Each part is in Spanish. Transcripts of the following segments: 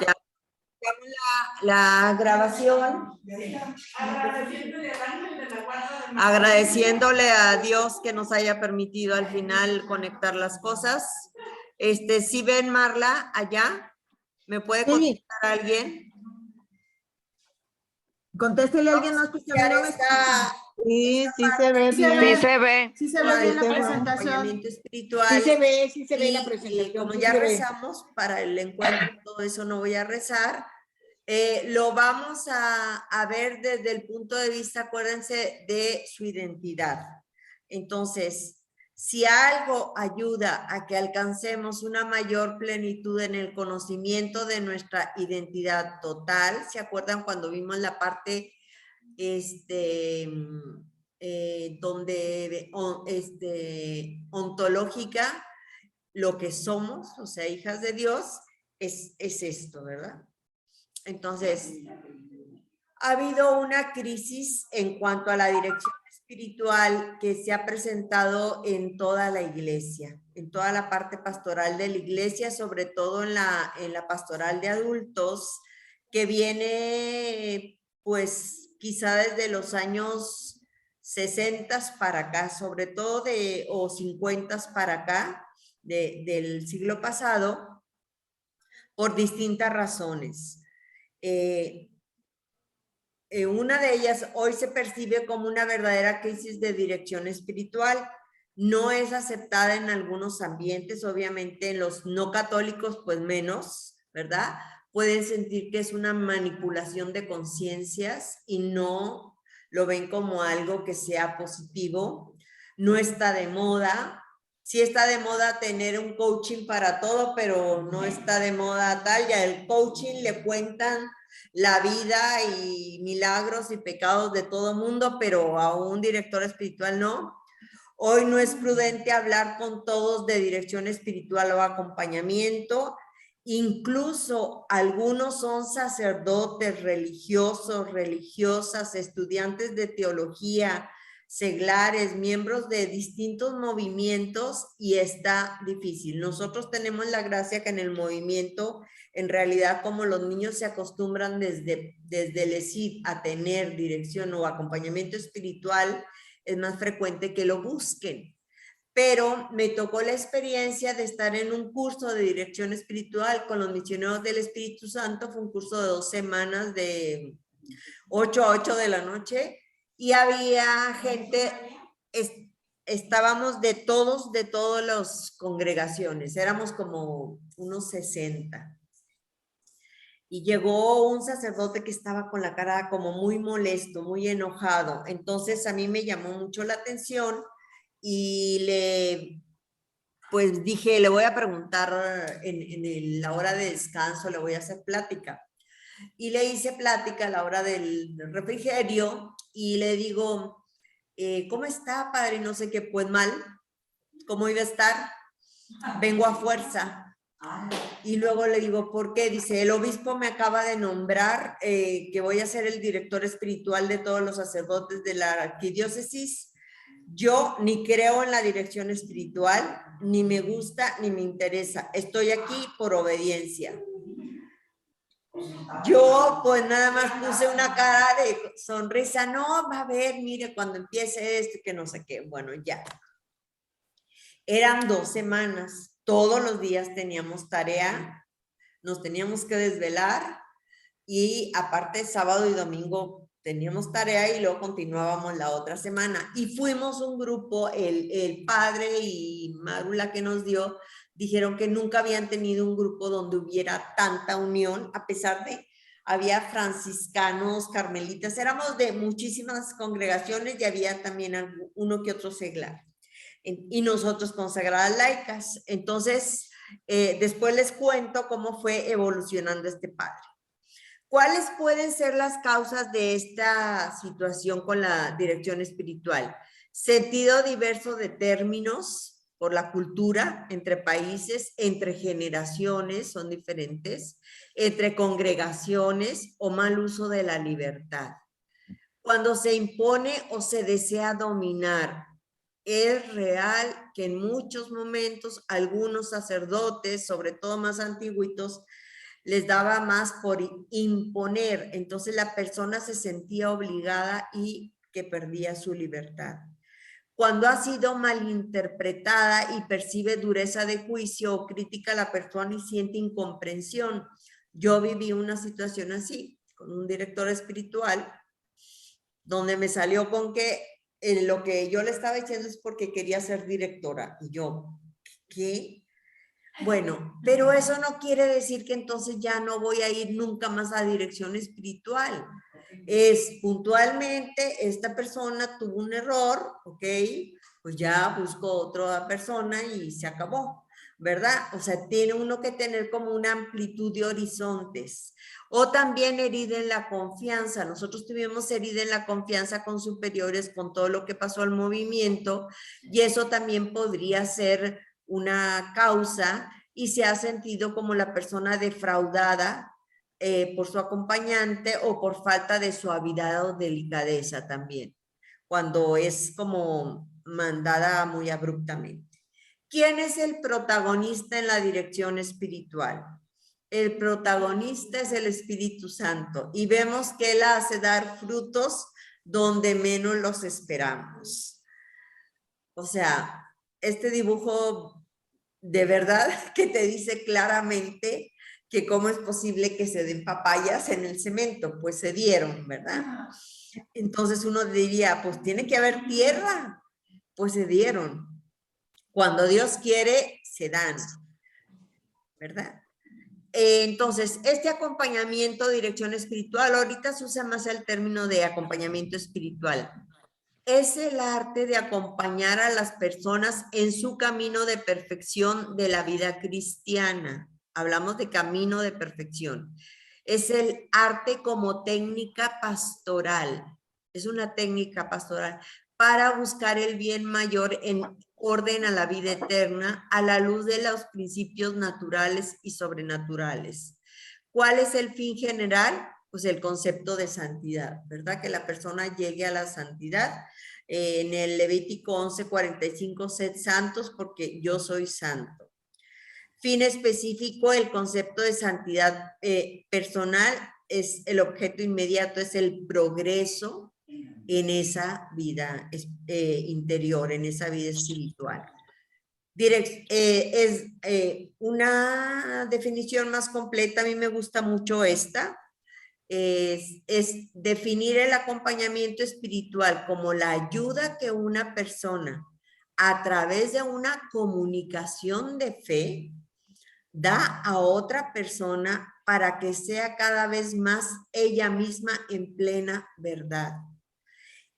Ya la grabación. Agradeciéndole a Dios que nos haya permitido al final conectar las cosas. ¿Sí ven, Marla, allá? ¿Me puede contestar alguien? Contéstele a alguien más porque a mí no me escucha. Sí, sí se ve bien. Sí se ve. Sí se ve bien la presentación. Acompañamiento espiritual. Sí se ve la presentación. Y como sí ya se ve. rezamos para el encuentro, todo eso no voy a rezar. Lo vamos a ver desde el punto de vista, acuérdense, de su identidad. Entonces, si algo ayuda a que alcancemos una mayor plenitud en el conocimiento de nuestra identidad total, ¿se acuerdan cuando vimos la parte ontológica, lo que somos, o sea, hijas de Dios, es esto, ¿verdad? Entonces, ha habido una crisis en cuanto a la dirección espiritual que se ha presentado en toda la iglesia, en toda la parte pastoral de la iglesia, sobre todo en la pastoral de adultos, que viene, pues, quizá desde los años 60 para acá, sobre todo o 50 para acá, del siglo pasado, por distintas razones. Una de ellas hoy se percibe como una verdadera crisis de dirección espiritual. No es aceptada en algunos ambientes, obviamente en los no católicos pues menos, ¿verdad? Pueden sentir que es una manipulación de conciencias y no lo ven como algo que sea positivo. No está de moda. Sí está de moda tener un coaching para todo, pero no está de moda tal. Ya el coaching le cuentan la vida y milagros y pecados de todo mundo, pero a un director espiritual no. Hoy no es prudente hablar con todos de dirección espiritual o acompañamiento. Incluso algunos son sacerdotes, religiosos, religiosas, estudiantes de teología, seglares, miembros de distintos movimientos, y está difícil. Nosotros tenemos la gracia que en el movimiento, en realidad, como los niños se acostumbran desde el ESID a tener dirección o acompañamiento espiritual, es más frecuente que lo busquen. Pero me tocó la experiencia de estar en un curso de dirección espiritual con los misioneros del Espíritu Santo. Fue un curso de 2 semanas de 8 a 8 de la noche, y había gente, estábamos de todas las congregaciones, éramos como unos 60. Y llegó un sacerdote que estaba con la cara como muy molesto, muy enojado. Entonces a mí me llamó mucho la atención y pues dije, le voy a preguntar en la hora de descanso, le voy a hacer plática. Y le hice plática a la hora del refrigerio y le digo, ¿cómo está, padre? No sé qué, pues mal. ¿Cómo iba a estar? Vengo a fuerza. Y luego le digo, ¿por qué? Dice, el obispo me acaba de nombrar que voy a ser el director espiritual de todos los sacerdotes de la arquidiócesis. Yo ni creo en la dirección espiritual, ni me gusta, ni me interesa. Estoy aquí por obediencia. Yo pues nada más puse una cara de sonrisa. No, va a ver, mire, cuando empiece esto, que no sé qué. Bueno, ya. Eran 2 semanas. Todos los días teníamos tarea, nos teníamos que desvelar, y aparte sábado y domingo teníamos tarea y luego continuábamos la otra semana. Y fuimos un grupo, el padre y Márula que nos dio, dijeron que nunca habían tenido un grupo donde hubiera tanta unión, a pesar de, había franciscanos, carmelitas, éramos de muchísimas congregaciones y había también uno que otro seglar. Y nosotros consagradas laicas. Entonces, después les cuento cómo fue evolucionando este padre. ¿Cuáles pueden ser las causas de esta situación con la dirección espiritual? Sentido diverso de términos por la cultura, entre países, entre generaciones, son diferentes, entre congregaciones o mal uso de la libertad. Cuando se impone o se desea dominar, es real que en muchos momentos algunos sacerdotes, sobre todo más antiguitos, les daba más por imponer. Entonces la persona se sentía obligada y que perdía su libertad. Cuando ha sido malinterpretada y percibe dureza de juicio o crítica a la persona y siente incomprensión. Yo viví una situación así con un director espiritual donde me salió con que lo que yo le estaba diciendo es porque quería ser directora. Y yo, ¿qué? Bueno, pero eso no quiere decir que entonces ya no voy a ir nunca más a dirección espiritual. Es puntualmente, esta persona tuvo un error, ¿ok? Pues ya busco otra persona y se acabó, ¿verdad? O sea, tiene uno que tener como una amplitud de horizontes. O también herida en la confianza. Nosotros tuvimos herida en la confianza con superiores, con todo lo que pasó al movimiento, y eso también podría ser una causa, y se ha sentido como la persona defraudada por su acompañante o por falta de suavidad o delicadeza también, cuando es como mandada muy abruptamente. ¿Quién es el protagonista en la dirección espiritual? El protagonista es el Espíritu Santo y vemos que Él hace dar frutos donde menos los esperamos. O sea, este dibujo de verdad que te dice claramente que cómo es posible que se den papayas en el cemento, pues se dieron, ¿verdad? Entonces uno diría, pues tiene que haber tierra, pues se dieron. Cuando Dios quiere, se dan, ¿verdad? Entonces, este acompañamiento, dirección espiritual, ahorita se usa más el término de acompañamiento espiritual. Es el arte de acompañar a las personas en su camino de perfección de la vida cristiana. Hablamos de camino de perfección. Es el arte como técnica pastoral. Es una técnica pastoral para buscar el bien mayor en orden a la vida eterna a la luz de los principios naturales y sobrenaturales. ¿Cuál es el fin general? Pues el concepto de santidad, ¿verdad? Que la persona llegue a la santidad. En el Levítico 11:45, sed santos porque yo soy santo. Fin específico, el concepto de santidad personal es el objeto inmediato, es el progreso en esa vida interior, en esa vida espiritual. Es una definición más completa, a mí me gusta mucho esta, es definir el acompañamiento espiritual como la ayuda que una persona a través de una comunicación de fe da a otra persona para que sea cada vez más ella misma en plena verdad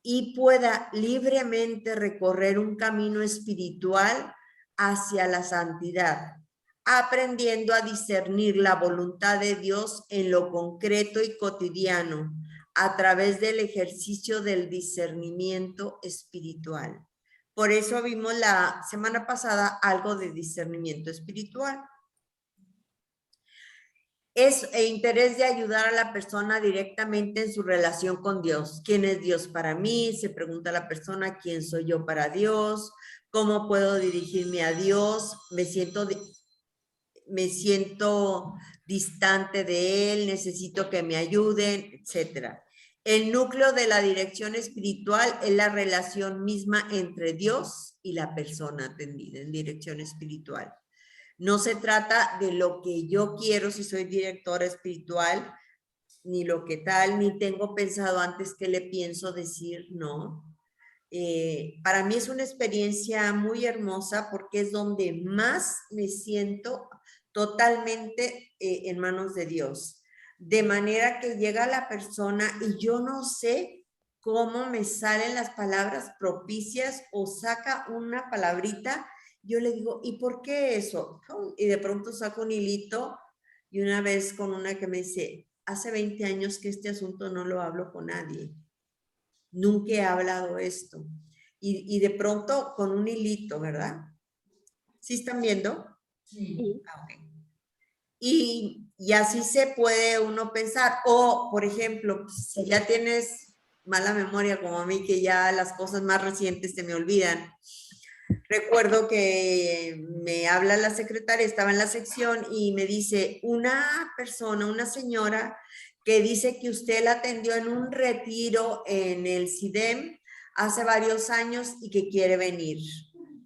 y pueda libremente recorrer un camino espiritual hacia la santidad, aprendiendo a discernir la voluntad de Dios en lo concreto y cotidiano a través del ejercicio del discernimiento espiritual. Por eso vimos la semana pasada algo de discernimiento espiritual. Es el interés de ayudar a la persona directamente en su relación con Dios. ¿Quién es Dios para mí? Se pregunta la persona, ¿quién soy yo para Dios? ¿Cómo puedo dirigirme a Dios? Me siento distante de Él, necesito que me ayuden, etc. El núcleo de la dirección espiritual es la relación misma entre Dios y la persona atendida en dirección espiritual. No se trata de lo que yo quiero si soy directora espiritual, ni lo que tal, ni tengo pensado antes qué le pienso decir, no. Para mí es una experiencia muy hermosa porque es donde más me siento totalmente en manos de Dios. De manera que llega la persona y yo no sé cómo me salen las palabras propicias o saca una palabrita. Yo le digo, ¿y por qué eso? Y de pronto saco un hilito y una vez con una que me dice, hace 20 años que este asunto no lo hablo con nadie. Nunca he hablado esto. Y de pronto con un hilito, ¿verdad? ¿Sí están viendo? Sí. Okay. Y así se puede uno pensar. O, por ejemplo, si ya tienes mala memoria como a mí, que ya las cosas más recientes se me olvidan. recuerdo que me habla la secretaria, estaba en la sección y me dice, una persona, una señora que dice que usted la atendió en un retiro en el CIDEM hace varios años y que quiere venir.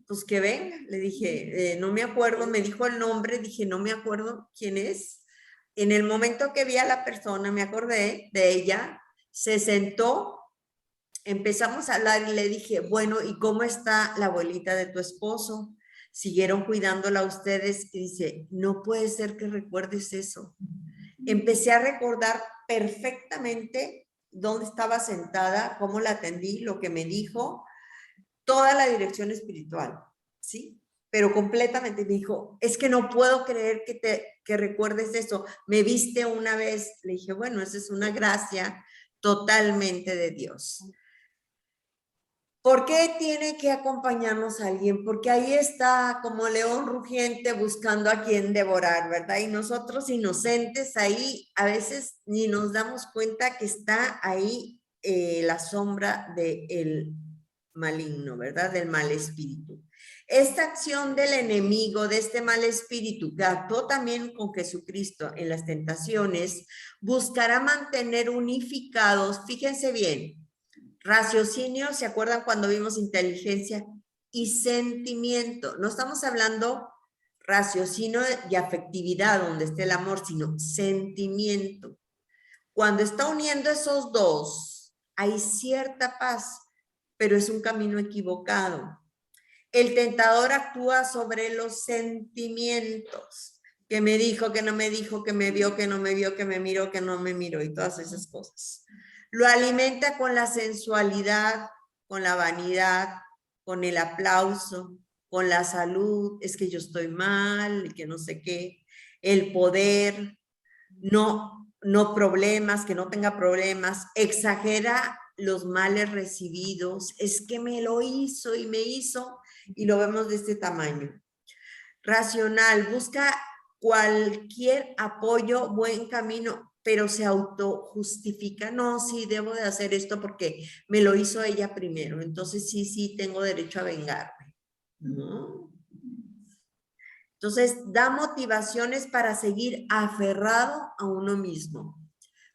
Pues que venga, le dije, no me acuerdo, me dijo el nombre, dije, no me acuerdo quién es. En el momento que vi a la persona, me acordé de ella, se sentó, empezamos a hablar y le dije, bueno, ¿y cómo está la abuelita de tu esposo? ¿Siguieron cuidándola ustedes? Y dice, no puede ser que recuerdes eso. Empecé a recordar perfectamente dónde estaba sentada, cómo la atendí, lo que me dijo, toda la dirección espiritual, ¿sí? Pero completamente me dijo, es que no puedo creer que recuerdes eso. Me viste una vez. Le dije, bueno, esa es una gracia totalmente de Dios. ¿Por qué tiene que acompañarnos alguien? Porque ahí está como león rugiente buscando a quien devorar, ¿verdad? Y nosotros inocentes ahí a veces ni nos damos cuenta que está ahí la sombra del maligno, ¿verdad? Del mal espíritu. Esta acción del enemigo, de este mal espíritu, que actuó también con Jesucristo en las tentaciones, buscará mantener unificados, fíjense bien, raciocinio, ¿se acuerdan cuando vimos inteligencia? Y sentimiento. No estamos hablando raciocinio y afectividad, donde esté el amor, sino sentimiento. Cuando está uniendo esos dos, hay cierta paz, pero es un camino equivocado. El tentador actúa sobre los sentimientos, que me dijo, que no me dijo, que me vio, que no me vio, que me miró, que no me miró, y todas esas cosas. Lo alimenta con la sensualidad, con la vanidad, con el aplauso, con la salud, es que yo estoy mal, que no sé qué, el poder, no problemas, que no tenga problemas, exagera los males recibidos, es que me lo hizo y me hizo, y lo vemos de este tamaño. Racional, busca cualquier apoyo, buen camino, pero se autojustifica. No, sí, debo de hacer esto porque me lo hizo ella primero. Entonces, sí, tengo derecho a vengarme. ¿No? Entonces, da motivaciones para seguir aferrado a uno mismo.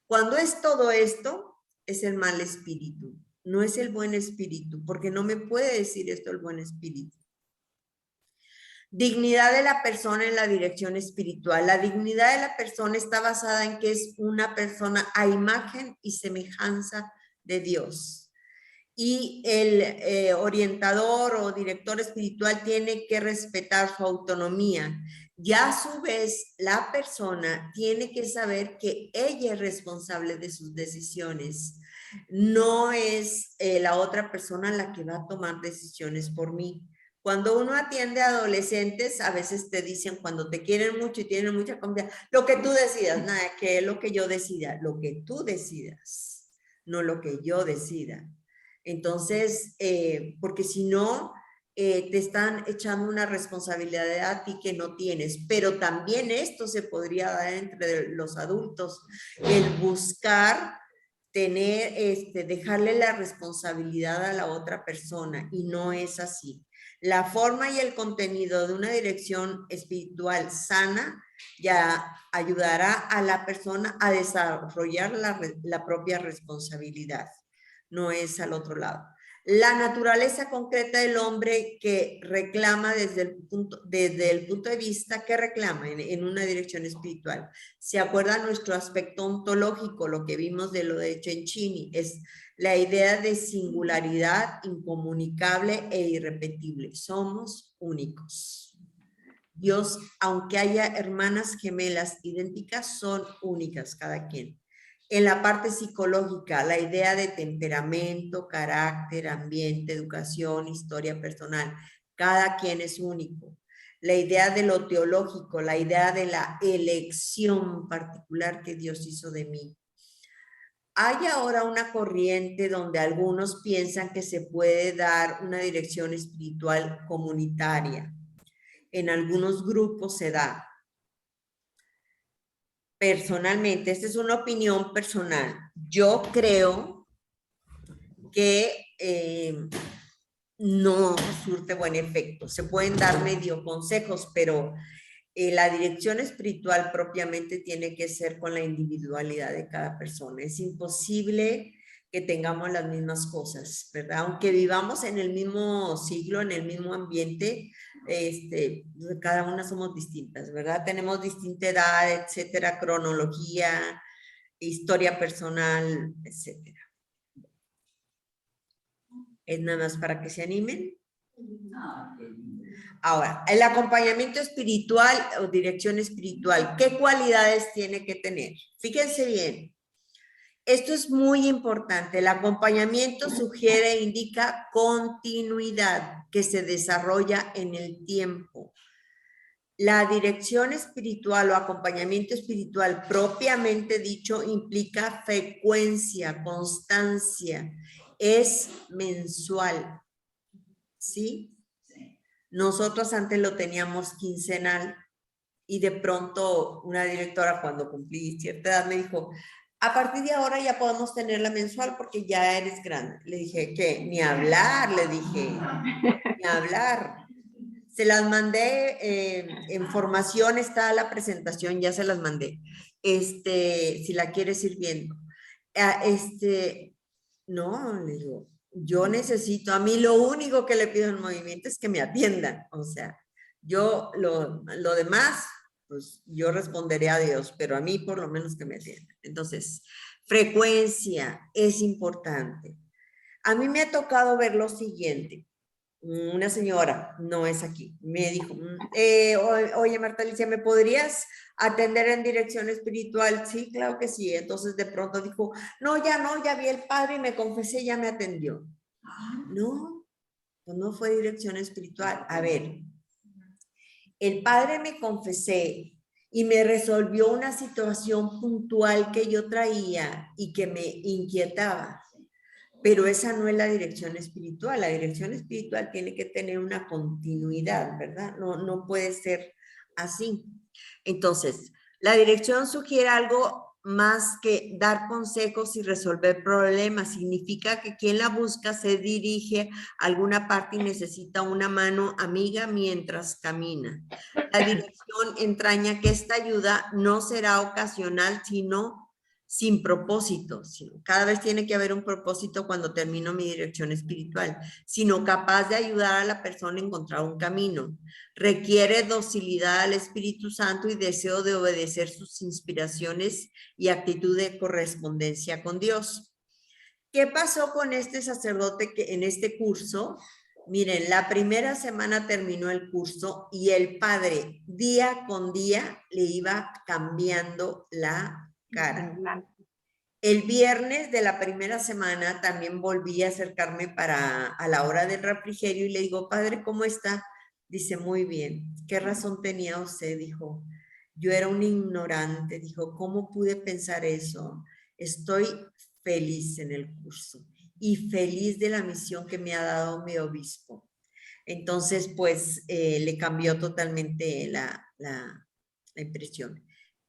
Cuando es todo esto, es el mal espíritu. No es el buen espíritu, porque no me puede decir esto el buen espíritu. Dignidad de la persona en la dirección espiritual. La dignidad de la persona está basada en que es una persona a imagen y semejanza de Dios. Y el orientador o director espiritual tiene que respetar su autonomía. Ya a su vez, la persona tiene que saber que ella es responsable de sus decisiones. No es la otra persona la que va a tomar decisiones por mí. Cuando uno atiende a adolescentes, a veces te dicen, cuando te quieren mucho y tienen mucha confianza, lo que tú decidas, nada, que es lo que yo decida, lo que tú decidas, no lo que yo decida. Entonces, porque si no, te están echando una responsabilidad a ti que no tienes, pero también esto se podría dar entre los adultos, el buscar tener, dejarle la responsabilidad a la otra persona, y no es así. La forma y el contenido de una dirección espiritual sana ya ayudará a la persona a desarrollar la propia responsabilidad. No es al otro lado. La naturaleza concreta del hombre que reclama desde el punto de vista que reclama en una dirección espiritual. ¿Se acuerdan nuestro aspecto ontológico? Lo que vimos de lo de Cencini es la idea de singularidad incomunicable e irrepetible. Somos únicos. Dios, aunque haya hermanas gemelas idénticas, son únicas cada quien. En la parte psicológica, la idea de temperamento, carácter, ambiente, educación, historia personal, cada quien es único. La idea de lo teológico, la idea de la elección particular que Dios hizo de mí. Hay ahora una corriente donde algunos piensan que se puede dar una dirección espiritual comunitaria. En algunos grupos se da. Personalmente, esta es una opinión personal. Yo creo que no surte buen efecto. Se pueden dar medio consejos, pero la dirección espiritual propiamente tiene que ser con la individualidad de cada persona. Es imposible que tengamos las mismas cosas, ¿verdad? Aunque vivamos en el mismo siglo, en el mismo ambiente, cada una somos distintas, ¿verdad? Tenemos distinta edad, etcétera, cronología, historia personal, etcétera. Es nada más para que se animen. Ahora, el acompañamiento espiritual o dirección espiritual, ¿qué cualidades tiene que tener? Fíjense bien, esto es muy importante. El acompañamiento sugiere e indica continuidad que se desarrolla en el tiempo. La dirección espiritual o acompañamiento espiritual propiamente dicho implica frecuencia, constancia, es mensual, ¿sí? Nosotros antes lo teníamos quincenal y de pronto una directora cuando cumplí cierta edad me dijo, a partir de ahora ya podemos tenerla mensual porque ya eres grande. Le dije, ¿qué? Ni hablar, le dije, ni hablar. Se las mandé en formación, está la presentación, ya se las mandé. Si la quieres ir viendo. No, le digo, yo necesito, a mí lo único que le pido en movimiento es que me atiendan. O sea, yo lo demás, pues yo responderé a Dios, pero a mí por lo menos que me atiendan. Entonces, frecuencia es importante. A mí me ha tocado ver lo siguiente. Una señora, no es aquí, me dijo, oye Marta Alicia, ¿me podrías atender en dirección espiritual? Sí, claro que sí. Entonces de pronto dijo, no, ya vi el padre y me confesé, ya me atendió. No, pues no fue dirección espiritual. A ver, el padre me confesé y me resolvió una situación puntual que yo traía y que me inquietaba. Pero esa no es la dirección espiritual. La dirección espiritual tiene que tener una continuidad, ¿verdad? No puede ser así. Entonces, la dirección sugiere algo más que dar consejos y resolver problemas. Significa que quien la busca se dirige a alguna parte y necesita una mano amiga mientras camina. La dirección entraña que esta ayuda no será ocasional, sino sin propósito, sino cada vez tiene que haber un propósito cuando termino mi dirección espiritual, sino capaz de ayudar a la persona a encontrar un camino. Requiere docilidad al Espíritu Santo y deseo de obedecer sus inspiraciones y actitud de correspondencia con Dios. ¿Qué pasó con este sacerdote que en este curso? Miren, la primera semana terminó el curso y el padre día con día le iba cambiando la cara. El viernes de la primera semana también volví a acercarme a la hora del refrigerio y le digo, padre, ¿cómo está? Dice, muy bien. ¿Qué razón tenía usted? Dijo, yo era un ignorante. Dijo, ¿cómo pude pensar eso? Estoy feliz en el curso y feliz de la misión que me ha dado mi obispo. Entonces, pues, le cambió totalmente la impresión.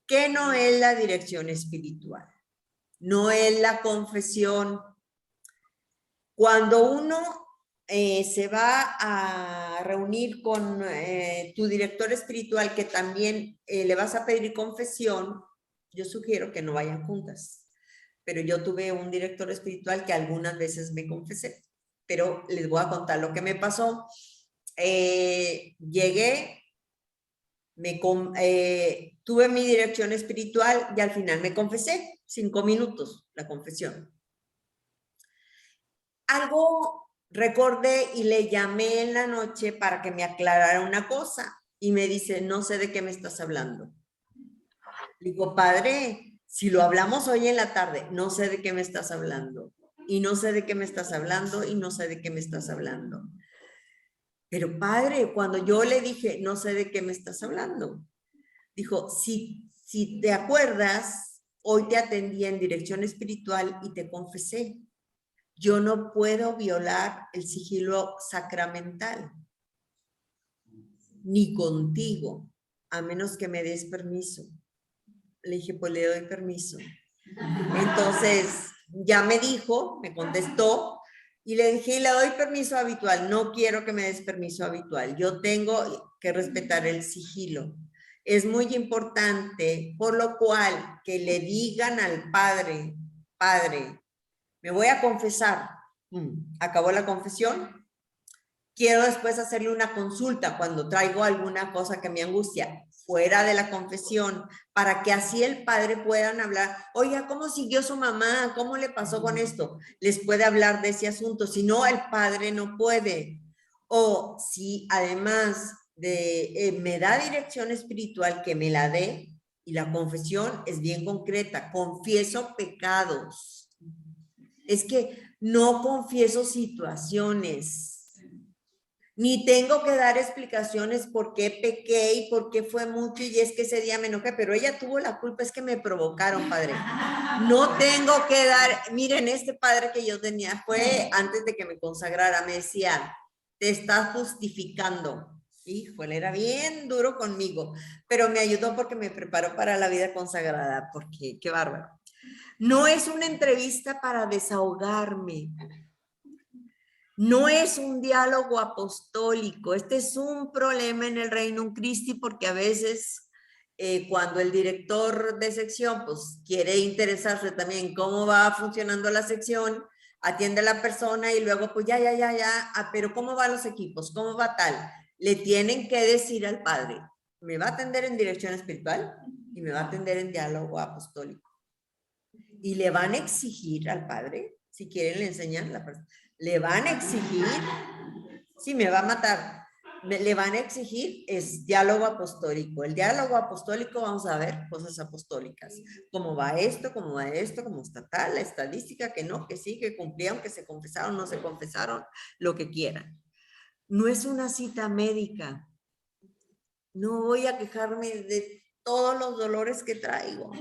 ¿Qué no es la dirección espiritual? No es la confesión. Cuando uno se va a reunir con tu director espiritual, que también le vas a pedir confesión, yo sugiero que no vayan juntas. Pero yo tuve un director espiritual que algunas veces me confesé, pero les voy a contar lo que me pasó. Llegué, tuve mi dirección espiritual y al final me confesé, 5 minutos la confesión. Algo recordé y le llamé en la noche para que me aclarara una cosa y me dice, no sé de qué me estás hablando. Digo, padre, si lo hablamos hoy en la tarde, no sé de qué me estás hablando y no sé de qué me estás hablando y no sé de qué me estás hablando. Pero padre, cuando yo le dije, no sé de qué me estás hablando, dijo, si te acuerdas, hoy te atendí en dirección espiritual y te confesé. Yo no puedo violar el sigilo sacramental, ni contigo, a menos que me des permiso. Le dije, pues le doy permiso. Entonces, ya me dijo, me contestó, Y le dije, y le doy permiso habitual. No quiero que me des permiso habitual. Yo tengo que respetar el sigilo. Es muy importante, por lo cual, que le digan al padre, padre, me voy a confesar. Acabó la confesión. Quiero después hacerle una consulta cuando traigo alguna cosa que me angustia fuera de la confesión, para que así el padre puedan hablar, oiga, ¿cómo siguió su mamá? ¿Cómo le pasó con esto? Les puede hablar de ese asunto, si no, el padre no puede. O si además de me da dirección espiritual, que me la dé, y la confesión es bien concreta, confieso pecados. Es que no confieso situaciones. Ni tengo que dar explicaciones por qué pequé y por qué fue mucho y es que ese día me enojé, pero ella tuvo la culpa, es que me provocaron, padre. No tengo que dar, miren, este padre que yo tenía fue antes de que me consagrara, me decía, te estás justificando. Híjole, era bien duro conmigo, pero me ayudó porque me preparó para la vida consagrada, porque qué bárbaro. No es una entrevista para desahogarme. No es un diálogo apostólico, este es un problema en el Reino Christi porque a veces cuando el director de sección pues quiere interesarse también cómo va funcionando la sección, atiende a la persona y luego pues ya, pero ¿cómo van los equipos? ¿Cómo va tal? Le tienen que decir al padre, me va a atender en dirección espiritual y me va a atender en diálogo apostólico. Y le van a exigir al padre, si quieren le enseñan la persona, le van a exigir, sí, me va a matar, le van a exigir es diálogo apostólico. El diálogo apostólico vamos a ver cosas apostólicas. ¿Cómo va esto? ¿Cómo va esto? ¿Cómo está tal? La estadística, que no, que sí, que cumplieron, que se confesaron, no se confesaron, lo que quieran. No es una cita médica. No voy a quejarme de todos los dolores que traigo.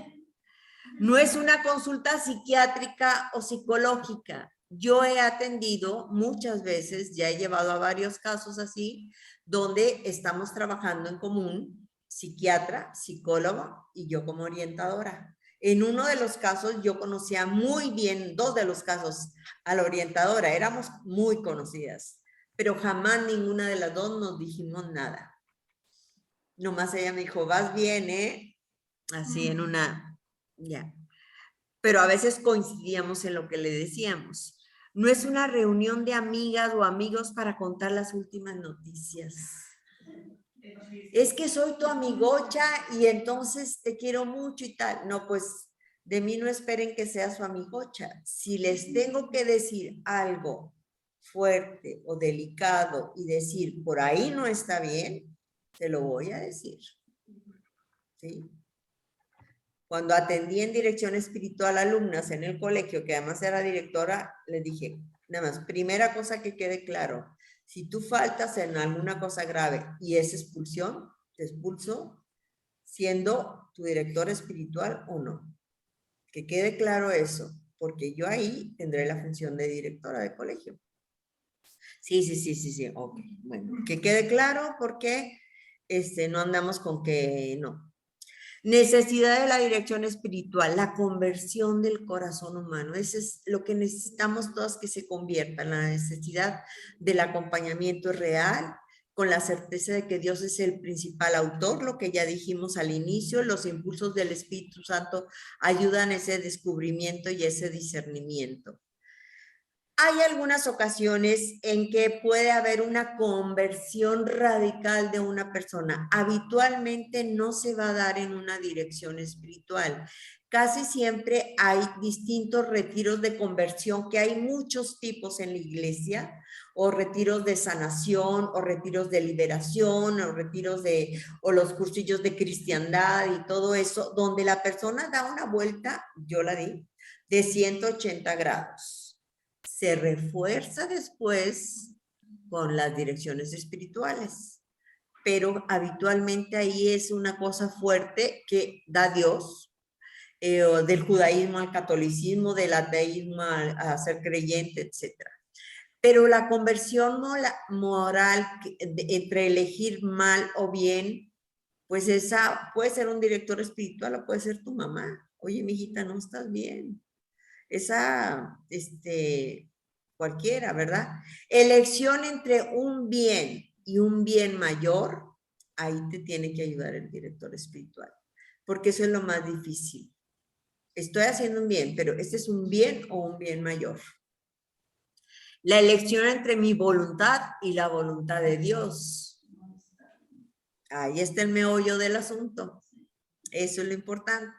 No es una consulta psiquiátrica o psicológica. Yo he atendido muchas veces, ya he llevado a varios casos así, donde estamos trabajando en común, psiquiatra, psicólogo y yo como orientadora. En uno de los casos yo conocía muy bien, dos de los casos, a la orientadora, éramos muy conocidas, pero jamás ninguna de las dos nos dijimos nada. Nomás ella me dijo, vas bien, ¿eh? Así en una, ya. Pero a veces coincidíamos en lo que le decíamos. No es una reunión de amigas o amigos para contar las últimas noticias. Es que soy tu amigocha y entonces te quiero mucho y tal. No, pues de mí no esperen que sea su amigocha. Si les tengo que decir algo fuerte o delicado y decir por ahí no está bien, te lo voy a decir. ¿Sí? Cuando atendí en dirección espiritual a alumnas en el colegio, que además era directora, les dije, nada más, primera cosa que quede claro, si tú faltas en alguna cosa grave y es expulsión, te expulso siendo tu director espiritual o no. Que quede claro eso, porque yo ahí tendré la función de directora de colegio. Sí, ok, bueno, que quede claro porque no andamos con que no. Necesidad de la dirección espiritual, la conversión del corazón humano. Eso es lo que necesitamos todos que se convierta, la necesidad del acompañamiento real, con la certeza de que Dios es el principal autor, lo que ya dijimos al inicio, los impulsos del Espíritu Santo ayudan a ese descubrimiento y ese discernimiento. Hay algunas ocasiones en que puede haber una conversión radical de una persona. Habitualmente no se va a dar en una dirección espiritual. Casi siempre hay distintos retiros de conversión, que hay muchos tipos en la iglesia, o retiros de sanación, o retiros de liberación, o los cursillos de cristiandad y todo eso, donde la persona da una vuelta, yo la di, de 180 grados. Se refuerza después con las direcciones espirituales, pero habitualmente ahí es una cosa fuerte que da Dios, del judaísmo al catolicismo, del ateísmo a ser creyente, etc. Pero la conversión moral entre elegir mal o bien, pues esa puede ser un director espiritual o puede ser tu mamá. Oye, mijita, no estás bien. Esa, cualquiera, ¿verdad? Elección entre un bien y un bien mayor, ahí te tiene que ayudar el director espiritual, porque eso es lo más difícil. Estoy haciendo un bien, pero ¿este es un bien o un bien mayor? La elección entre mi voluntad y la voluntad de Dios. Ahí está el meollo del asunto. Eso es lo importante.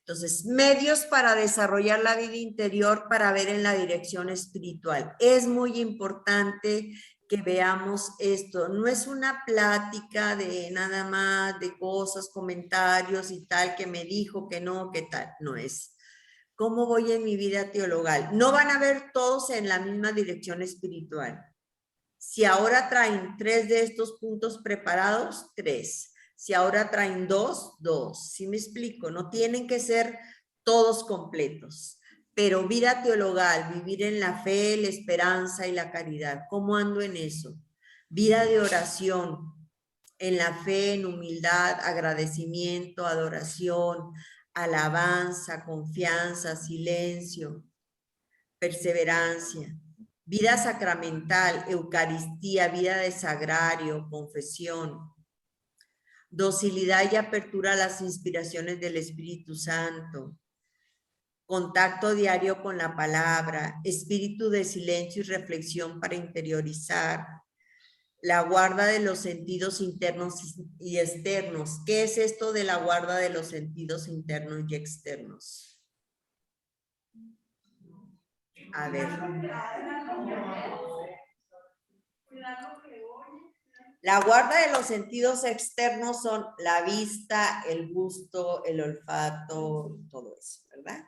Entonces, medios para desarrollar la vida interior para ver en la dirección espiritual. Es muy importante que veamos esto. No es una plática de nada más, de cosas, comentarios y tal, que me dijo que no, que tal. No es. ¿Cómo voy en mi vida teologal? No van a ver todos en la misma dirección espiritual. Si ahora traen 3 de estos puntos preparados, 3. Si ahora traen 2, 2. ¿Sí me explico? No tienen que ser todos completos. Pero vida teologal, vivir en la fe, la esperanza y la caridad. ¿Cómo ando en eso? Vida de oración, en la fe, en humildad, agradecimiento, adoración, alabanza, confianza, silencio, perseverancia. Vida sacramental, Eucaristía, vida de sagrario, confesión. Docilidad y apertura a las inspiraciones del Espíritu Santo. Contacto diario con la palabra. Espíritu de silencio y reflexión para interiorizar. La guarda de los sentidos internos y externos. ¿Qué es esto de la guarda de los sentidos internos y externos? A ver. La guarda de los sentidos externos son la vista, el gusto, el olfato, todo eso, ¿verdad?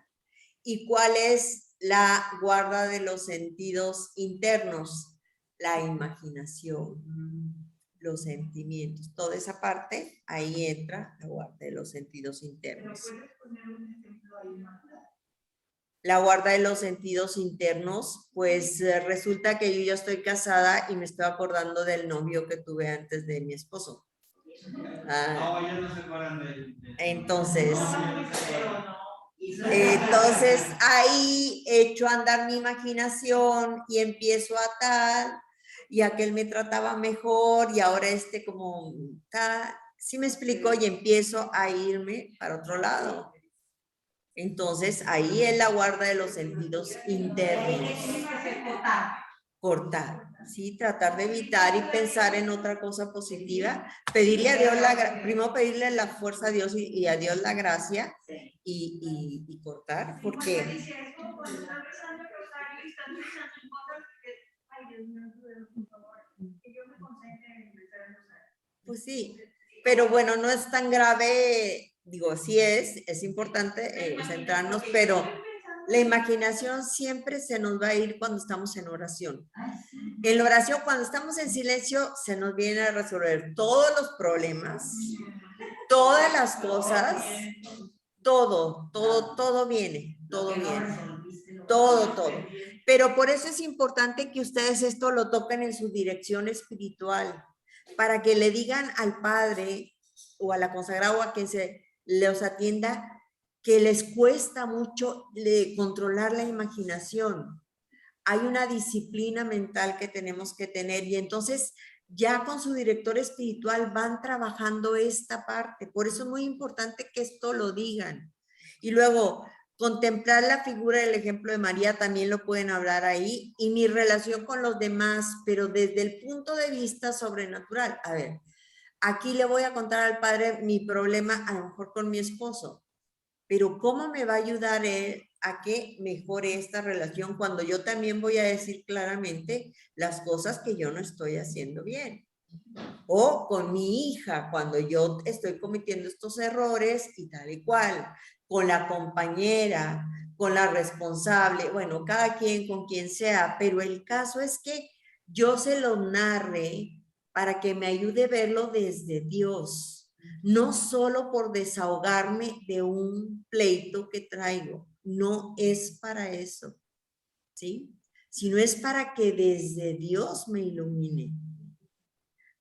¿Y cuál es la guarda de los sentidos internos? La imaginación, los sentimientos, toda esa parte, ahí entra la guarda de los sentidos internos. ¿Puedes poner un ejemplo ahí, Magda? La guarda de los sentidos internos, pues resulta que yo ya estoy casada y me estoy acordando del novio que tuve antes de mi esposo. No, ya no se acuerdan de él. Entonces ahí echo a andar mi imaginación y empiezo a tal, y aquel me trataba mejor y ahora como tal. ¿Sí me explico? Y empiezo a irme para otro lado. Entonces, ahí es la guarda de los sentidos internos. Cortar, ¿sí? Tratar de evitar y pensar en otra cosa positiva. Pedirle a Dios primero pedirle la fuerza a Dios y a Dios la gracia y cortar, porque... Pues sí, pero bueno, no es tan grave, digo, sí es importante centrarnos, pero la imaginación siempre se nos va a ir cuando estamos en oración. En la oración, cuando estamos en silencio, se nos viene a resolver todos los problemas, todas las cosas, todo viene, todo. Pero por eso es importante que ustedes esto lo toquen en su dirección espiritual, para que le digan al Padre o a la consagrada o a quien se los atienda que les cuesta mucho controlar la imaginación. Hay una disciplina mental que tenemos que tener y entonces ya con su director espiritual van trabajando esta parte. Por eso es muy importante que esto lo digan. Y luego, contemplar la figura del ejemplo de María también lo pueden hablar ahí, y mi relación con los demás, pero desde el punto de vista sobrenatural. A ver, aquí le voy a contar al Padre mi problema, a lo mejor con mi esposo, pero ¿cómo me va a ayudar él a que mejore esta relación cuando yo también voy a decir claramente las cosas que yo no estoy haciendo bien? O con mi hija, cuando yo estoy cometiendo estos errores y tal y cual, con la compañera, con la responsable, bueno, cada quien con quien sea, pero el caso es que yo se lo narre para que me ayude a verlo desde Dios, no solo por desahogarme de un pleito que traigo, no es para eso, ¿sí? Sino es para que desde Dios me ilumine,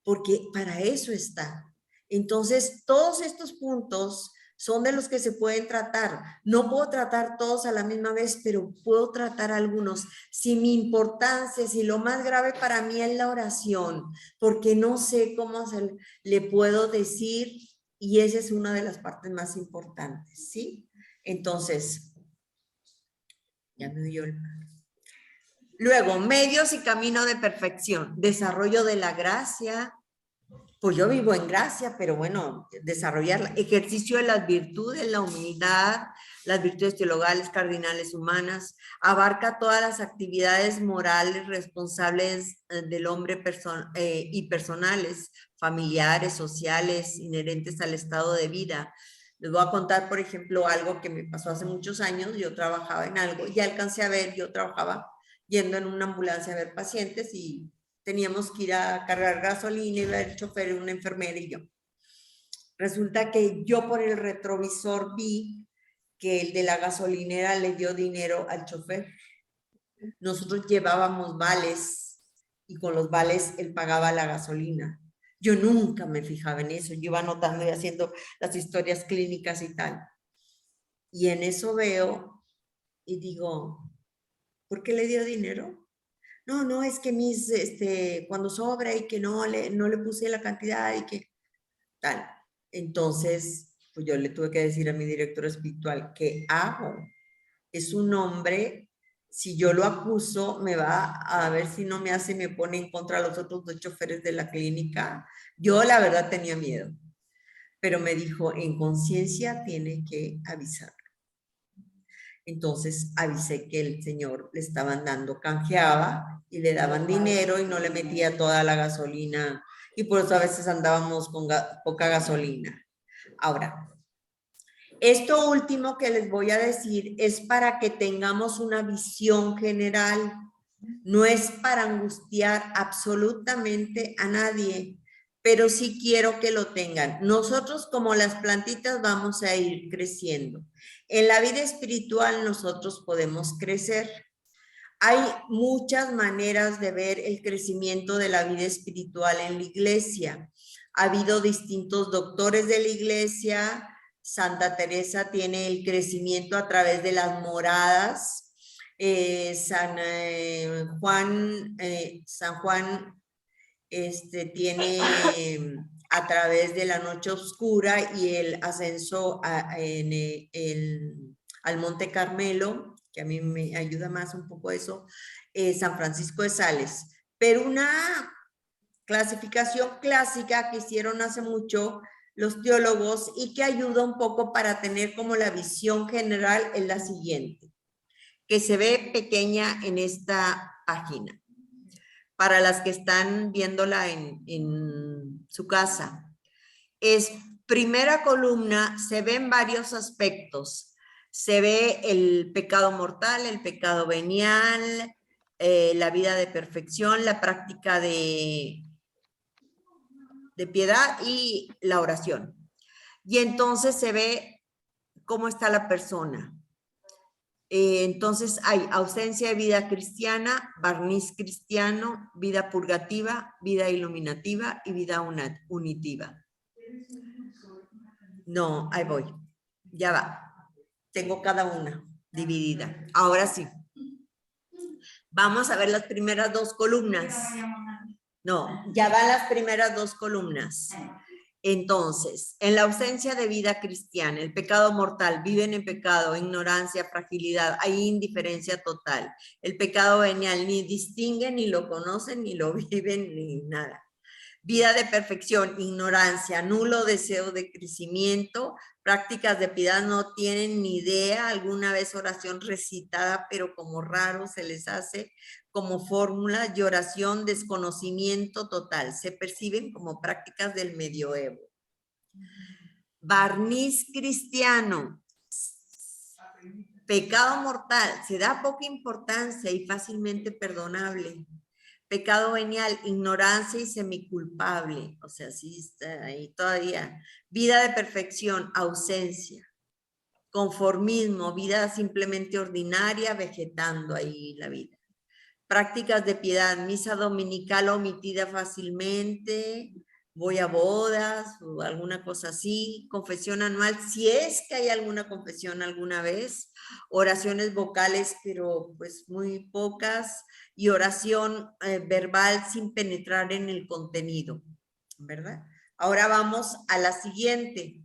porque para eso está. Entonces, todos estos puntos son de los que se pueden tratar. No puedo tratar todos a la misma vez, pero puedo tratar algunos. Si mi importancia, si lo más grave para mí es la oración, porque no sé cómo le puedo decir, y esa es una de las partes más importantes, ¿sí? Entonces, ya me dio el... Luego, medios y camino de perfección, desarrollo de la gracia. Pues yo vivo en gracia, pero bueno, desarrollar ejercicio de las virtudes, la humildad, las virtudes teologales, cardinales humanas, abarca todas las actividades morales responsables del hombre y personales, familiares, sociales, inherentes al estado de vida. Les voy a contar, por ejemplo, algo que me pasó hace muchos años. Yo trabajaba en algo y alcancé a ver, yo trabajaba yendo en una ambulancia a ver pacientes y teníamos que ir a cargar gasolina, iba el chofer, una enfermera y yo. Resulta que yo por el retrovisor vi que el de la gasolinera le dio dinero al chofer. Nosotros llevábamos vales y con los vales él pagaba la gasolina. Yo nunca me fijaba en eso, yo iba anotando y haciendo las historias clínicas y tal. Y en eso veo y digo, ¿por qué le dio dinero? No, es que cuando sobra y que no le puse la cantidad y que tal. Entonces, pues yo le tuve que decir a mi director espiritual, ¿qué hago? Es un hombre, si yo lo acuso, me va a ver si no me hace, me pone en contra de los otros 2 choferes de la clínica. Yo la verdad tenía miedo, pero me dijo, en conciencia tiene que avisar. Entonces avisé que el señor le estaban dando, canjeaba y le daban dinero y no le metía toda la gasolina y por eso a veces andábamos con poca gasolina. Ahora, esto último que les voy a decir es para que tengamos una visión general, no es para angustiar absolutamente a nadie, pero sí quiero que lo tengan. Nosotros como las plantitas vamos a ir creciendo. En la vida espiritual nosotros podemos crecer. Hay muchas maneras de ver el crecimiento de la vida espiritual en la iglesia. Ha habido distintos doctores de la iglesia. Santa Teresa tiene el crecimiento a través de las moradas. San Juan tiene a través de la noche oscura y el ascenso al Monte Carmelo, que a mí me ayuda más un poco eso, San Francisco de Sales. Pero una clasificación clásica que hicieron hace mucho los teólogos y que ayuda un poco para tener como la visión general es la siguiente, que se ve pequeña en esta página. Para las que están viéndola en su casa. Es primera columna, se ven varios aspectos. Se ve el pecado mortal, el pecado venial, la vida de perfección, la práctica de piedad y la oración. Y entonces se ve cómo está la persona. Entonces hay ausencia de vida cristiana, barniz cristiano, vida purgativa, vida iluminativa y vida unitiva. No, ahí voy. Ya va. Tengo cada una dividida. Ahora sí. Vamos a ver las primeras 2 columnas. No, ya van las primeras 2 columnas. Entonces, en la ausencia de vida cristiana, el pecado mortal, viven en pecado, ignorancia, fragilidad, hay indiferencia total. El pecado venial, ni distinguen, ni lo conocen, ni lo viven, ni nada. Vida de perfección, ignorancia, nulo deseo de crecimiento, prácticas de piedad no tienen ni idea, alguna vez oración recitada, pero como raro se les hace como fórmula y oración, desconocimiento total, se perciben como prácticas del medioevo. Barniz cristiano, pecado mortal, se da poca importancia y fácilmente perdonable. Pecado venial, ignorancia y semiculpable, o sea, sí está ahí todavía. Vida de perfección, ausencia. Conformismo, vida simplemente ordinaria, vegetando ahí la vida. Prácticas de piedad, misa dominical omitida fácilmente, voy a bodas o alguna cosa así, confesión anual, si es que hay alguna confesión alguna vez, oraciones vocales, pero pues muy pocas, y oración verbal sin penetrar en el contenido, ¿verdad? Ahora vamos a la siguiente,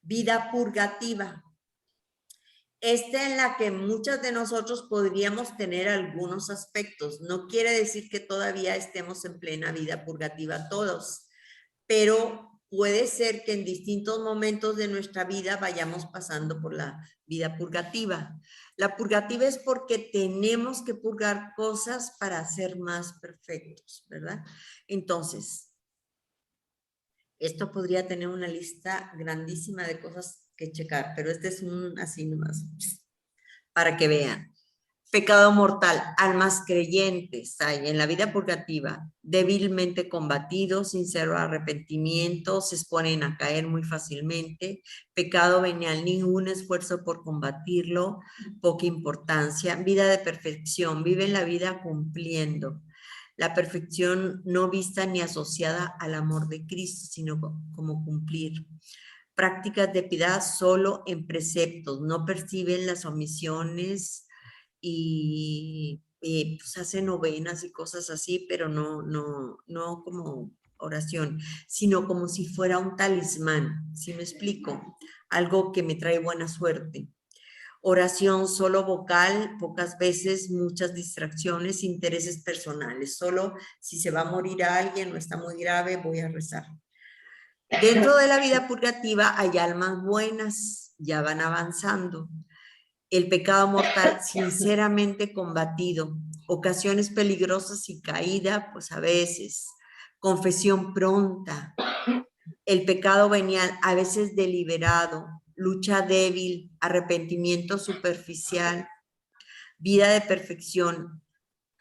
vida purgativa. Esta en la que muchas de nosotros podríamos tener algunos aspectos. No quiere decir que todavía estemos en plena vida purgativa todos, pero puede ser que en distintos momentos de nuestra vida vayamos pasando por la vida purgativa. La purgativa es porque tenemos que purgar cosas para ser más perfectos, ¿verdad? Entonces, esto podría tener una lista grandísima de cosas que checar, pero este es un así nomás, para que vean. Pecado mortal, almas creyentes hay en la vida purgativa, débilmente combatidos, sincero arrepentimiento, se exponen a caer muy fácilmente. Pecado venial, ningún esfuerzo por combatirlo, poca importancia. Vida de perfección, viven la vida cumpliendo. La perfección no vista ni asociada al amor de Cristo, sino como cumplir. Prácticas de piedad solo en preceptos, no perciben las omisiones y pues hacen novenas y cosas así, pero no como oración, sino como si fuera un talismán, ¿sí me explico? Algo que me trae buena suerte. Oración solo vocal, pocas veces, muchas distracciones, intereses personales. Solo si se va a morir a alguien o está muy grave, voy a rezar. Dentro de la vida purgativa hay almas buenas, ya van avanzando. El pecado mortal sinceramente combatido, ocasiones peligrosas y caída, pues a veces. Confesión pronta. El pecado venial, a veces deliberado. Lucha débil, arrepentimiento superficial, vida de perfección,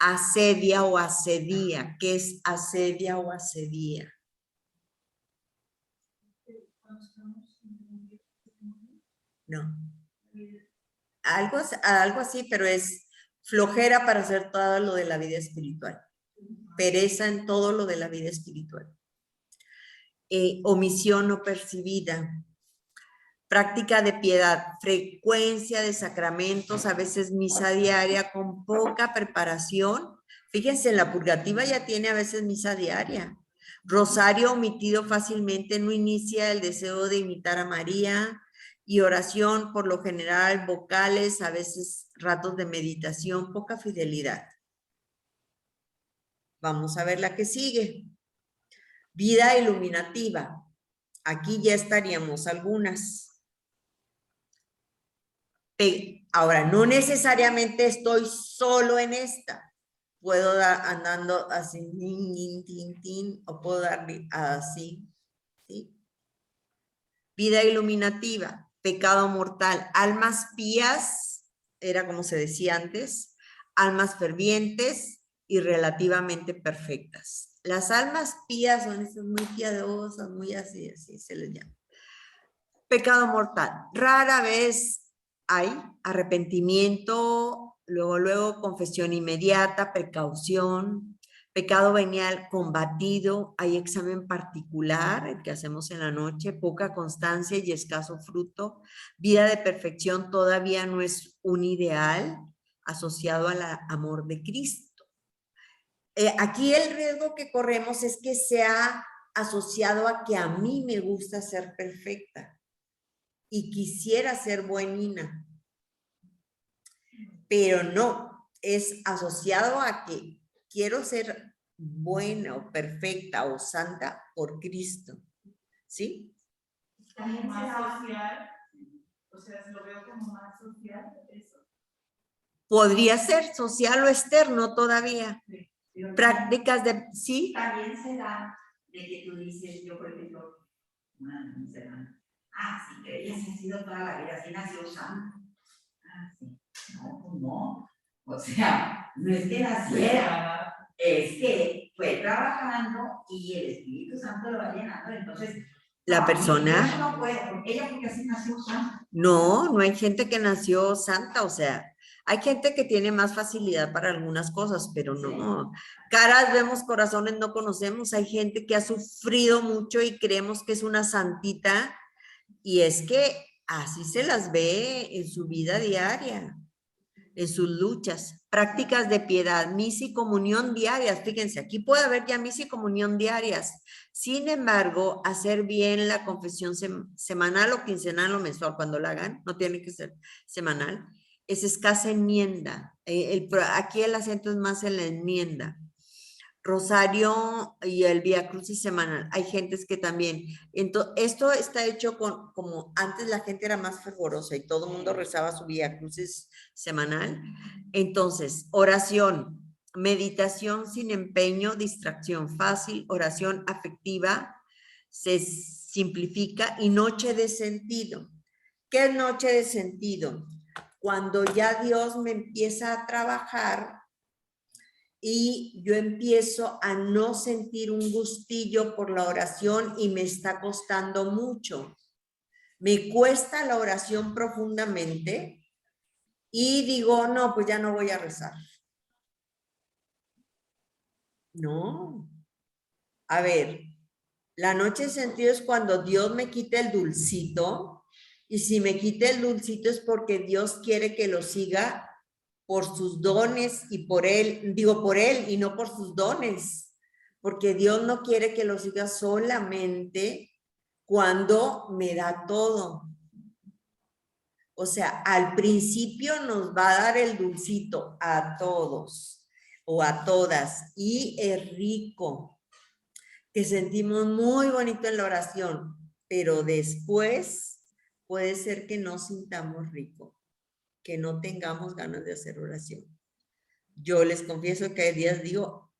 asedia o asedía. ¿Qué es asedia o asedía? No. Algo así, pero es flojera para hacer todo lo de la vida espiritual. Pereza en todo lo de la vida espiritual. Omisión no percibida. Práctica de piedad, frecuencia de sacramentos, a veces misa diaria con poca preparación. Fíjense, la purgativa ya tiene a veces misa diaria. Rosario omitido fácilmente, no inicia el deseo de imitar a María. Y oración, por lo general, vocales, a veces ratos de meditación, poca fidelidad. Vamos a ver la que sigue. Vida iluminativa. Aquí ya estaríamos algunas. Ahora, no necesariamente estoy solo en esta. Puedo dar andando así, o puedo darle así, ¿sí? Vida iluminativa, pecado mortal, almas pías, era como se decía antes, almas fervientes y relativamente perfectas. Las almas pías son esas muy piadosas, muy así se les llama. Pecado mortal, rara vez hay arrepentimiento, luego confesión inmediata, precaución, pecado venial combatido, hay examen particular, el que hacemos en la noche, poca constancia y escaso fruto, vida de perfección todavía no es un ideal asociado al amor de Cristo. Aquí el riesgo que corremos es que sea asociado a que a mí me gusta ser perfecta y quisiera ser buenina, pero no, es asociado a que quiero ser buena o perfecta o santa por Cristo, ¿sí? También más social, o sea, lo veo como más social, eso. Podría ser social o externo todavía. Sí. Prácticas de, ¿sí? También se da de que tú dices, yo por ejemplo, una semana, sí, que ella se ha sido toda la vida, así nació santa. Sí. No, pues no. O sea, no es que naciera, es que fue trabajando y el Espíritu Santo lo va llenando. Entonces, la persona. No puede, porque ella porque así nació santa. No hay gente que nació santa, o sea, Hay gente que tiene más facilidad para algunas cosas, pero no. Caras vemos, corazones no conocemos. Hay gente que ha sufrido mucho y creemos que es una santita, y es que así se las ve en su vida diaria, en sus luchas. Prácticas de piedad, misa y comunión diarias. Fíjense, aquí puede haber ya misa y comunión diarias. Sin embargo, hacer bien la confesión semanal o quincenal o mensual, cuando la hagan, no tiene que ser semanal, es escasa enmienda. Aquí el acento es más en la enmienda. Rosario y el Vía Crucis semanal. Hay gentes que también. Entonces, esto está hecho como antes la gente era más fervorosa y todo el mundo rezaba su Vía Crucis semanal. Entonces, oración, meditación sin empeño, distracción fácil, oración afectiva, se simplifica, y noche de sentido. ¿Qué es noche de sentido? Cuando ya Dios me empieza a trabajar y yo empiezo a no sentir un gustillo por la oración y me está costando mucho. Me cuesta la oración profundamente y digo, no, pues ya no voy a rezar. No. A ver, la noche de sentido es cuando Dios me quita el dulcito, y si me quita el dulcito es porque Dios quiere que lo siga por sus dones y por él, digo por él y no por sus dones, porque Dios no quiere que lo siga solamente cuando me da todo. O sea, al principio nos va a dar el dulcito a todos o a todas, y es rico, que sentimos muy bonito en la oración, pero después puede ser que no sintamos rico, que no tengamos ganas de hacer oración. Yo les confieso que hay días digo,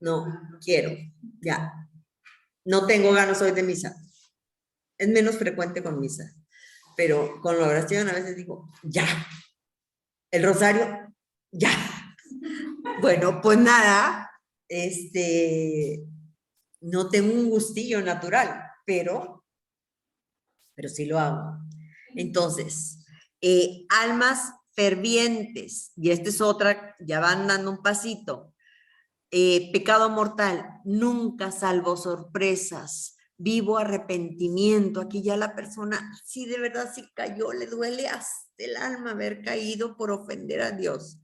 no, quiero, ya. No tengo ganas hoy de misa. Es menos frecuente con misa, pero con la oración a veces digo, ya. El rosario, ya. Bueno, pues nada, no tengo un gustillo natural, pero sí lo hago. Entonces, almas fervientes, y esta es otra, ya van dando un pasito. Pecado mortal, nunca salvo sorpresas, vivo arrepentimiento. Aquí ya la persona, sí, de verdad, sí cayó, le duele hasta el alma haber caído por ofender a Dios.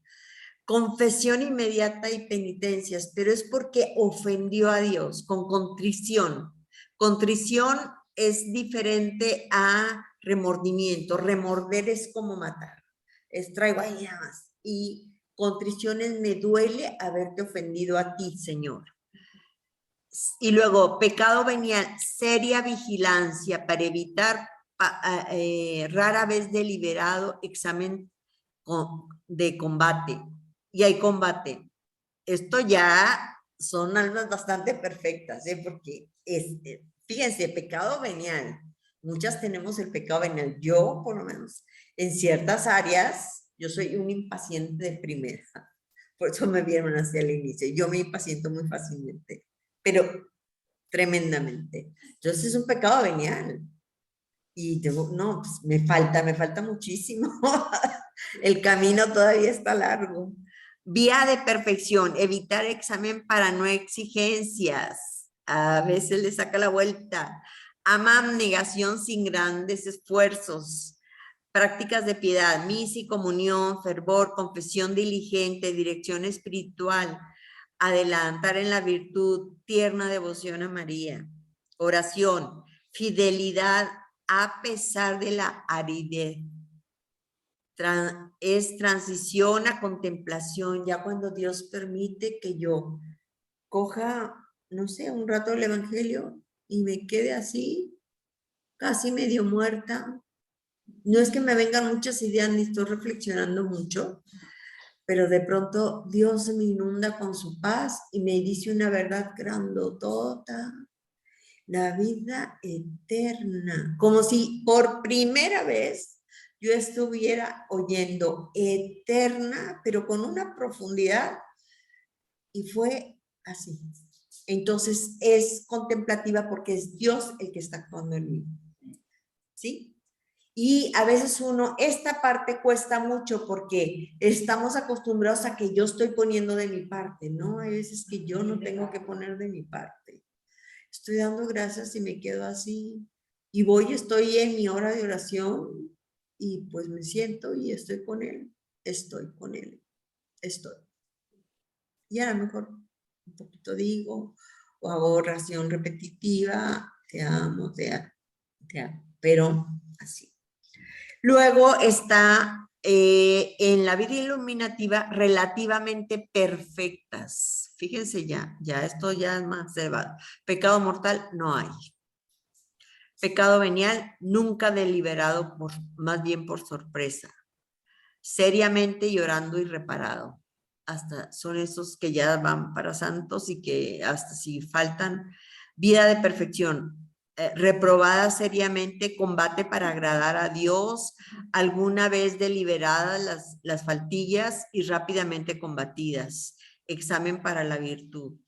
Confesión inmediata y penitencias, pero es porque ofendió a Dios, con contrición. Contrición es diferente a remordimiento. Remorder es como matar. Es traigo ahí nada más. Y contrición es me duele haberte ofendido a ti, Señor. Y luego, pecado venial, seria vigilancia para evitar rara vez deliberado examen de combate. Y hay combate. Esto ya son almas bastante perfectas, porque fíjense, pecado venial. Muchas tenemos el pecado venial. Yo, por lo menos, en ciertas áreas, yo soy un impaciente de primera. Por eso me vieron hacia el inicio. Yo me impaciento muy fácilmente, pero tremendamente. Entonces es un pecado venial. Y digo, no, pues me falta muchísimo. El camino todavía está largo. Vía de perfección, evitar examen para no exigencias. A veces le saca la vuelta. Ama abnegación sin grandes esfuerzos. Prácticas de piedad, misa y comunión, fervor, confesión diligente, dirección espiritual. Adelantar en la virtud, tierna devoción a María. Oración, fidelidad a pesar de la aridez. Es transición a contemplación, ya cuando Dios permite que yo coja, no sé, un rato el evangelio y me quede así, casi medio muerta. No es que me vengan muchas ideas ni estoy reflexionando mucho, pero de pronto Dios me inunda con su paz y me dice una verdad grandotota: la vida eterna, como si por primera vez yo estuviera oyendo eterna, pero con una profundidad, y fue así. Entonces es contemplativa porque es Dios el que está actuando en mí, ¿sí? Y a veces esta parte cuesta mucho porque estamos acostumbrados a que yo estoy poniendo de mi parte, ¿no? Hay veces que yo no tengo que poner de mi parte. Estoy dando gracias y me quedo así. Y estoy en mi hora de oración y pues me siento y estoy con él. Estoy con él. Estoy. Y a lo mejor un poquito digo, o hago oración repetitiva, te amo, te amo, pero así. Luego está en la vida iluminativa relativamente perfectas. Fíjense ya esto ya es más elevado. Pecado mortal no hay. Pecado venial nunca deliberado, más bien por sorpresa. Seriamente llorando y reparado. Hasta son esos que ya van para santos y que hasta si faltan. Vida de perfección. Reprobada seriamente, combate para agradar a Dios, alguna vez deliberadas las faltillas y rápidamente combatidas. Examen para la virtud.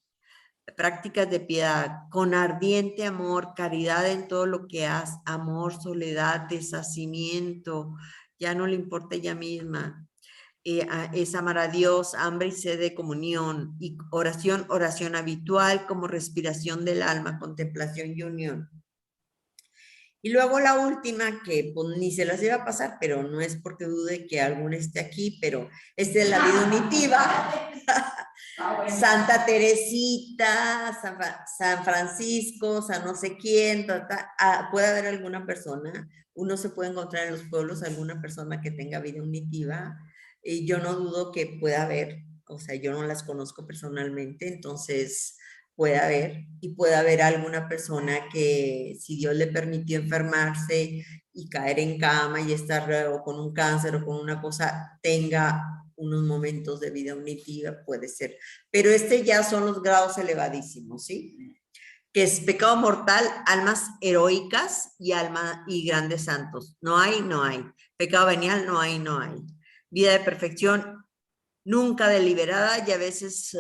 Prácticas de piedad, con ardiente amor, caridad en todo lo que hace, amor, soledad, deshacimiento, ya no le importa ella misma. Es amar a Dios, hambre y sed de comunión, y oración habitual como respiración del alma, contemplación y unión. Y luego la última, que pues, ni se las iba a pasar, pero no es porque dude que alguna esté aquí, pero esta es la vida unitiva. Santa Teresita, San Francisco, San no sé quién, puede haber alguna persona, uno se puede encontrar en los pueblos alguna persona que tenga vida unitiva, y yo no dudo que pueda haber, o sea, yo no las conozco personalmente, entonces puede haber, y puede haber alguna persona que si Dios le permitió enfermarse y caer en cama y estar o con un cáncer o con una cosa, tenga unos momentos de vida unitiva, puede ser. Pero ya son los grados elevadísimos, ¿sí? Que es pecado mortal, almas heroicas y grandes santos. No hay. Pecado venial, no hay. Vida de perfección, nunca deliberada y a veces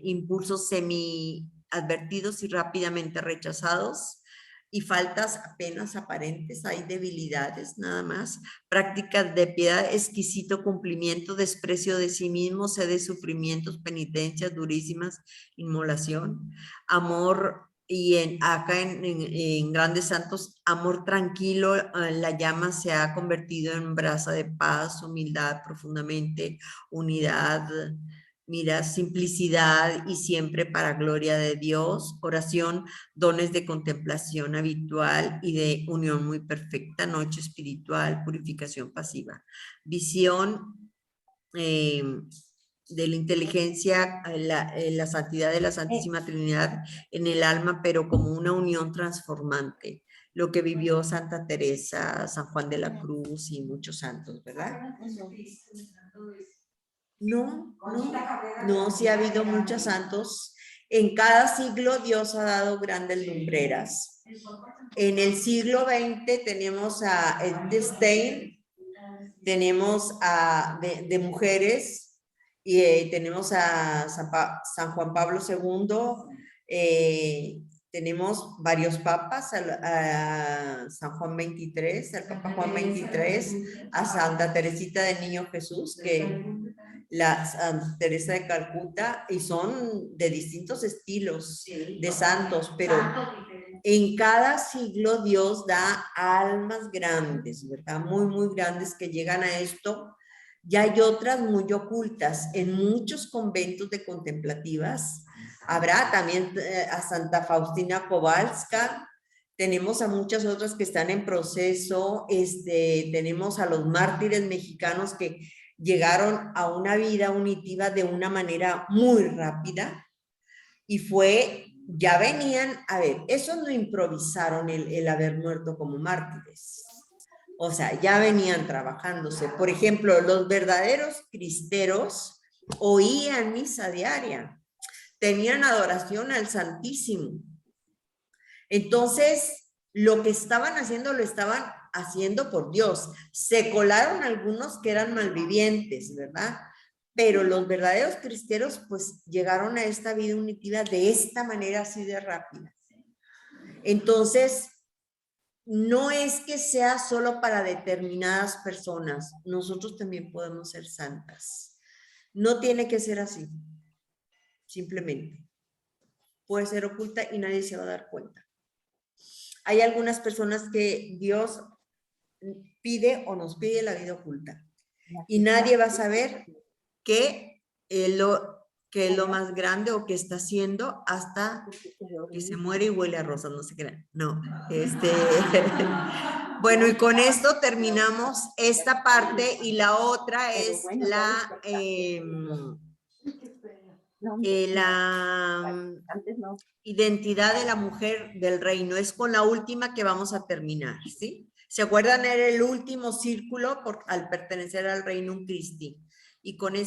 impulsos semi-advertidos y rápidamente rechazados. Y faltas apenas aparentes, hay debilidades nada más. Prácticas de piedad, exquisito cumplimiento, desprecio de sí mismo, sed de sufrimientos, penitencias durísimas, inmolación, amor, y acá en Grandes Santos, amor tranquilo, la llama se ha convertido en brasa de paz, humildad profundamente, unidad, mira, simplicidad y siempre para gloria de Dios, oración, dones de contemplación habitual y de unión muy perfecta, noche espiritual, purificación pasiva, visión de la inteligencia, la santidad de la Santísima Trinidad en el alma, pero como una unión transformante, lo que vivió Santa Teresa, San Juan de la Cruz y muchos santos, ¿verdad? No, sí ha habido muchos santos. En cada siglo Dios ha dado grandes lumbreras. En el siglo XX tenemos a Edith Stein, tenemos de mujeres, y tenemos a San Juan Pablo II, tenemos varios papas, a San Juan XXIII, al Papa Juan XXIII, a Santa Teresita del Niño Jesús, que la Santa Teresa de Calcuta, y son de distintos estilos de santos, pero en cada siglo Dios da almas grandes, ¿verdad? Muy, muy grandes que llegan a esto. Y hay otras muy ocultas. En muchos conventos de contemplativas habrá también a Santa Faustina Kowalska, tenemos a muchas otras que están en proceso, tenemos a los mártires mexicanos que llegaron a una vida unitiva de una manera muy rápida y ya venían, a ver, eso no improvisaron el haber muerto como mártires. O sea, ya venían trabajándose. Por ejemplo, los verdaderos cristeros oían misa diaria, tenían adoración al Santísimo. Entonces, lo que estaban haciendo, lo estaban haciendo por Dios. Se colaron algunos que eran malvivientes, ¿verdad? Pero los verdaderos cristeros, pues, llegaron a esta vida unitiva de esta manera así de rápida. Entonces, no es que sea solo para determinadas personas, nosotros también podemos ser santas. No tiene que ser así, simplemente. Puede ser oculta y nadie se va a dar cuenta. Hay algunas personas que Dios pide o nos pide la vida oculta y nadie va a saber qué es lo más grande o qué está haciendo hasta que se muere y huele a rosas, no se crean. No, bueno, y con esto terminamos esta parte y la otra es la identidad de la mujer del reino. Es con la última que vamos a terminar, ¿sí? ¿Se acuerdan? Era el último círculo al pertenecer al reino Christi. Y con